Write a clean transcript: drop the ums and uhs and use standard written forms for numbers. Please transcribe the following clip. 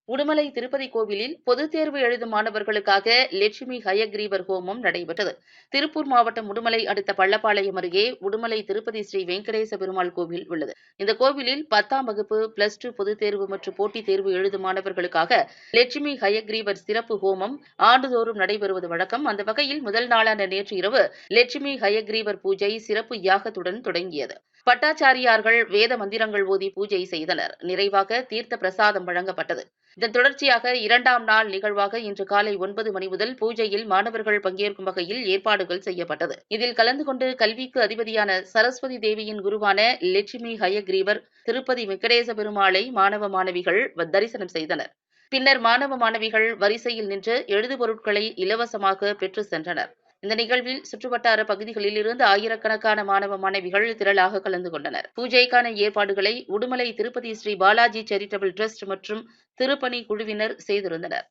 உடுமலை திருப்பதி கோவிலில் பொதுத் தேர்வு எழுதும் மாணவர்களுக்காக லட்சுமி ஹயக்ரீவர் ஹோமம் நடைபெற்றது. திருப்பூர் மாவட்டம் உடுமலை அடுத்த பள்ளப்பாளையம் அருகே உடுமலை திருப்பதி ஸ்ரீ வெங்கடேச பெருமாள் கோவில் உள்ளது. இந்த கோவிலில் 10ஆம் வகுப்பு, +2 பொதுத் தேர்வு மற்றும் போட்டித் தேர்வு எழுதும் மாணவர்களுக்காக லட்சுமி ஹயக்ரீவர் சிறப்பு ஹோமம் ஆண்டுதோறும் நடைபெறுவது வழக்கம். அந்த வகையில் முதல் நாளான நேற்று இரவு லட்சுமி ஹயக்ரீவர் பூஜை சிறப்பு யாகத்துடன் தொடங்கியது. பட்டாச்சாரியார்கள் வேத மந்திரங்கள் ஓதி பூஜை செய்தனர். நிறைவாக தீர்த்த பிரசாதம் வழங்கப்பட்டது. இதன் தொடர்ச்சியாக 2ஆம் நாள் நிகழ்வாக இன்று காலை 9 மணி முதல் பூஜையில் மாணவர்கள் பங்கேற்கும் வகையில் ஏற்பாடுகள் செய்யப்பட்டது. இதில் கலந்து கொண்டு கல்விக்கு அதிபதியான சரஸ்வதி தேவியின் குருவான லட்சுமி ஹயக்ரீவர் திருப்பதி வெங்கடேச பெருமாளை மாணவ மாணவிகள் தரிசனம் செய்தனர். பின்னர் மாணவ மாணவிகள் வரிசையில் நின்று எழுதுபொருட்களை இலவசமாக பெற்று சென்றனர். இந்த நிகழ்வில் சுற்றுவட்டார பகுதிகளில் இருந்து ஆயிரக்கணக்கான மாணவ மாணவிகள் திரளாக கலந்து கொண்டனர். பூஜைக்கான ஏற்பாடுகளை உடுமலை திருப்பதி ஸ்ரீ பாலாஜி சேரிட்டபிள் டிரஸ்ட் மற்றும் திருப்பணி குழுவினர் செய்திருந்தனர்.